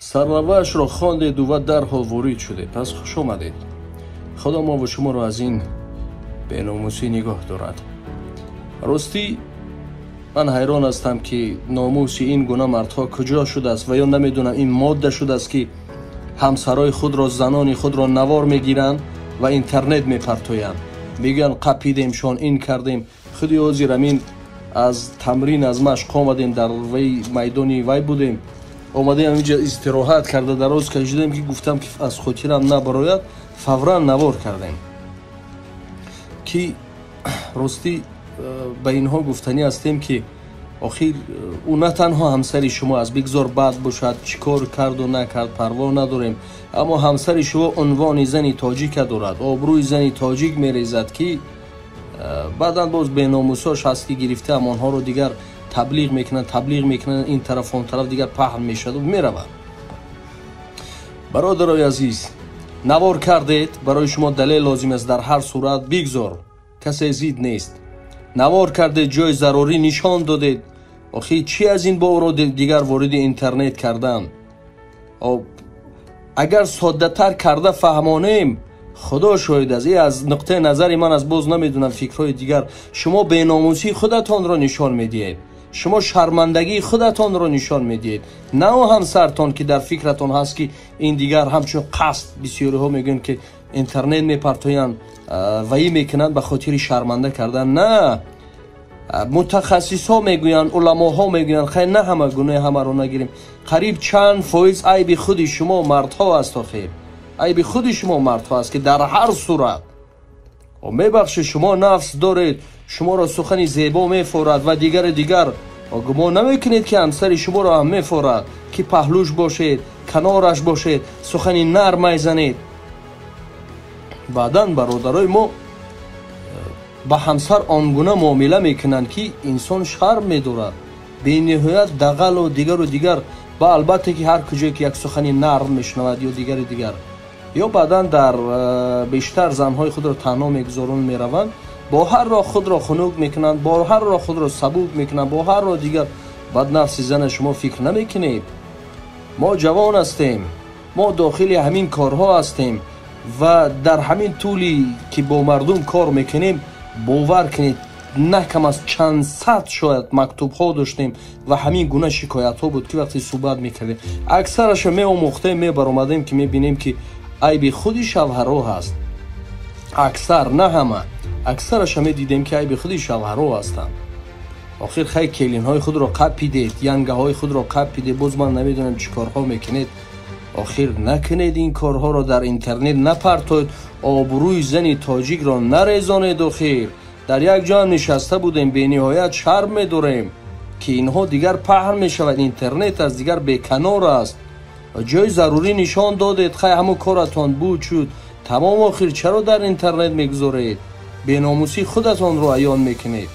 سرنوشت را خواندید و درحال ورود شده. پس خوش آمدید. خدا ما و شما را از این بیناموسی نگاه دارد. راستی من حیران هستم که ناموس این گونه مردها کجا شده است و یا نمیدونم این ماده شده است که همسرای خود را، زنان خود را نوار میگیرند و اینترنت میپرتویند، میگن قپیدیم شان این کردیم. خودی حاضر امین از تمرین از مشق آمدیم، در وی میدانی وی بودیم، اومدیم اینجا استراحت کرده دراز کشیدیم که گفتم که از خاطرم نبراید فورا نوار کردیم. که راستی به اینها گفتنی هستیم که آخر او نه تنها همسر شما از بگذار بد باشد چیکار کرد و نکرد پروا نداریم، اما همسر شما عنوان زنی تاجیک دارد، آبروی زنی تاجیک میریزد که بعدا باز به ناموساش هست که گرفته هم آنها رو دیگر تبلیغ میکنن این طرف اون طرف دیگر پهن میشد و میرود. برادرای عزیز، نوار کردید، برای شما دلیل لازم است، در هر صورت بگذار، کسی زید نیست. نوار کرده جای ضروری نشان دادید، آخی چی از این با رو دیگر وارد اینترنت کردن؟ اگر ساده تر کرده فهمانیم خدا شاید است. از نقطه نظر من از باز نمیدونم فکرهای دیگر، شما بیناموسی خودتان را نشان میدید، شما شرمندگی خودتان را نشان میدید، نه همسرتان که در فکرتان هست که این دیگر همچون قصد. بسیاری ها میگن که اینترنت میپرتوین وی میکنند به خاطر شرمنده کردن. نه، متخصص ها میگوین، علما ها میگوین خیر نه همه گونه همه رو نگیریم، قریب چند فایز عیب خود شما مردها است. آخر عیب خود شما مردها است که در هر صورت و میبخشه شما نفس دارید، شما را سخنی زیبا میفورد و دیگر گمان نمیکنید که همسر شما را هم میفورد که پهلوش باشید، کنارش باشید، سخنی نرم میزنید. بعدن برادرای ما با همسر آنگونه معامله میکنند که انسان شرم میدارد، به نهایت دغل و دیگر با البته که هر کجایی که یک سخنی نرم میشنود یا دیگر یا بعدن در بیشتر زنهای خود را تنها میگذارون میروند، با هر راه خود را خنک میکنند، با هر راه خود را سبوک میکنند، با هر راه دیگر. بعد نفس زن شما فکر نمیکنید ما جوان هستیم، ما داخل همین کارها هستیم و در همین طولی که با مردم کار میکنیم باور کنید نه کم از چند صد شاید مکتوب ها داشتیم و همین گونه شکایت ها بود که وقتی صحبت میکردیم اکثرش می آموختیم می برآمدیم که میبینیم که عیب خودی شوهرها هست. اکثر نه همه، اکثرش می دیدیم که عیب خودی شوهرها هستند. آخر خیلی کلین های خود را قپیدید، ینگه های خود را قپیدید، باز من نمیدونم چی کارها میکنید. آخر نکنید این کارها را، در اینترنت نپرتوید، آبروی زنی تاجیک را نریزانید. آخر در یک جا نشسته بودیم، به نهایت شرم می‌داریم که اینها دیگر پهن می‌شود، اینترنت از دیگر بی‌کنار است. جای ضروری نشان دادید، خیلی همون کارتان بود شد تمام. آخر چرا در اینترنت میگذارید؟ بیناموسی خودتان را عیان میکنید.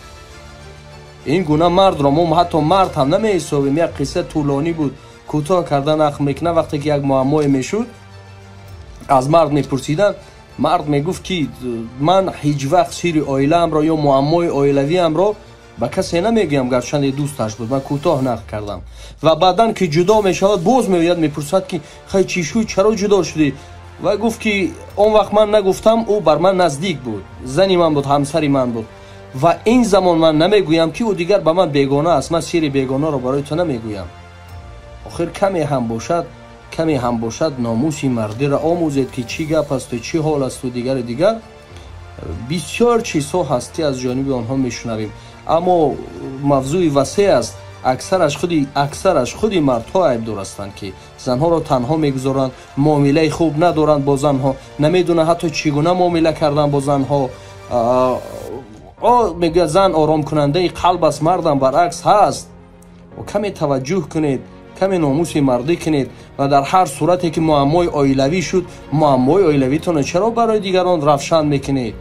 این گونه مرد را ما حتی مرد هم نمی‌حسابیم. یک قصه طولانی بود، کوتاه کردن اخ میکنه. وقتی که یک معمای میشد از مرد میپرسیدن، مرد میگفت که من هیچ وقت سیر عائله‌ام را یا معمای عائلوی‌ام را به کسی نمیگم، گرچند دوستش بود. من کوتاه نقل کردم و بعدن که جدا میشود باز میاد میپرسد که خیلی چی شد، چرا جدا شدی؟ و گفت که اون وقت من نگفتم، او بر من نزدیک بود، زنی من بود، همسری من بود و این زمان من نمیگویم که او دیگر به من بیگانه است. من سیر بیگانه را برای تو نمیگویم. آخر کمی هم باشد ناموسی مردی را آموزید که چی گپ است و چی حال است و دیگر بسیار چیزها هستی از جانب آنها میشنویم، اما موضوع وسیع است. اکثرش خودی مردها عیب هستند که زنها را تنها میگذارند، معامله خوب ندارند با زنها، نمیدونه حتی چگونه معامله کردن با زنها. میگه زن آرام کننده قلب است، مردم برعکس هست. و کمی توجه کنید، کمی ناموس مردی کنید و در هر صورتی که معمای عائلوی شد، معمای عائلویتون چرا برای دیگران روشن میکنید؟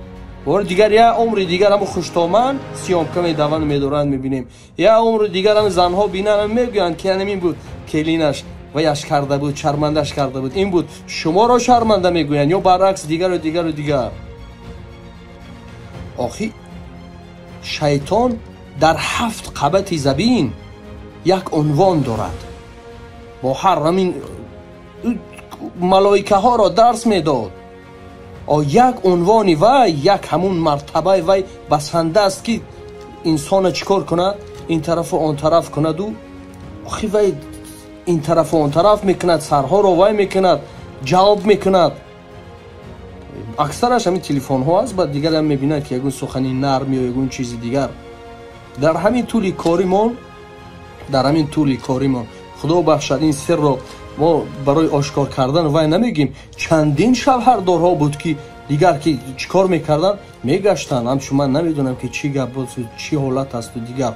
و دیگر یا عمر دیگر هم خوشتامن سیام کمی دوان میدارند میبینیم، یا عمر دیگر هم زنها بینن میگویند که همین بود کلینش و یش کرده بود، شرمندش کرده بود، این بود، شما را شرمنده میگویند، یا برعکس دیگر. آخی شیطان در 7 قبط زبین یک عنوان دارد. با هر همین ملائکه ها را درس میداد. یک عنوان وی، یک همون مرتبه وی بسنده است که انسان چیکار کند، این طرف و آن طرف کند. و آخی وی این طرف و آن طرف میکند، سرها را وی میکند، جلب میکند. اکثرش همین تلفن ها است. بعد دیگر هم میبینند که یکون سخنی نرم یا یکون چیز دیگر. در همین طول کاریمان خدا بخشد این سر را ما برای آشکار کردن وی نمیگیم. چندین شوهردارها بود که دیگر که چیکار میکردن، میگشتن. هم شما نمیدونم که چی گپ بود، چی حالت است. و دیگر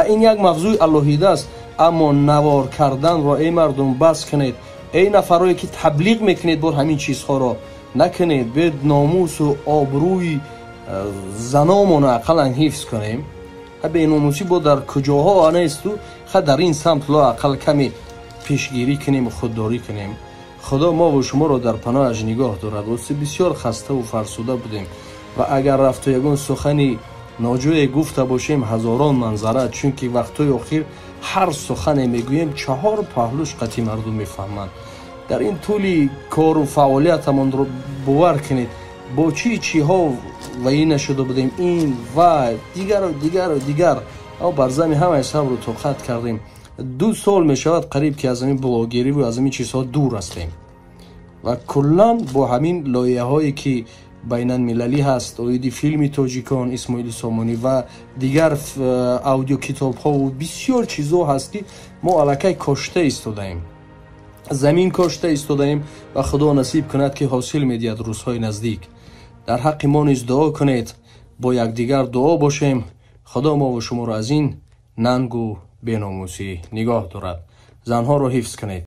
این یک موضوع الهیده است. اما نوار کردن را ای مردم بس کنید. ای نفرایی که تبلیغ میکنید بر همین چیزها را نکنید. به ناموس و آبروی زنامون اقلا حفظ کنیم. به ناموسی با در کجاها نیست. و در این سمت لا اقل کمی پیشگیری کنیم و خودداری کنیم. خدا ما و شما را در پناهش نگاه دارد. بسیار خسته و فرسوده بودیم و اگر رفت و یگان سخنی ناجوی گفته باشیم هزاران منظره، چون که وقتای اخیر هر سخنی میگوییم 4 پهلوش قطعی مردم میفهمند. در این طول کار و فعالیتمان رو باور کنید با چی ها و این نشده بودیم، این و دیگر او برزمی همه صبر و طاقت کردیم. 2 سال می شود قریب که از این بلاگری و از این چیزها دور هستیم و کلا با همین لایه هایی که بین المللی هست، اویدی فیلمی تاجیکان اسماعیل سامانی و دیگر اودیو کتاب ها و بسیار چیزها هست که ما الکی کشته ایستادیم، زمین کشته ایستادیم و خدا نصیب کند که حاصل میدهد روزهای نزدیک. در حق ما نیز دعا کنید، با یکدیگر دعا باشیم. خدا ما و شما را از این ننگ و بیناموسی نگاه دارد. زنها را حفظ کنید.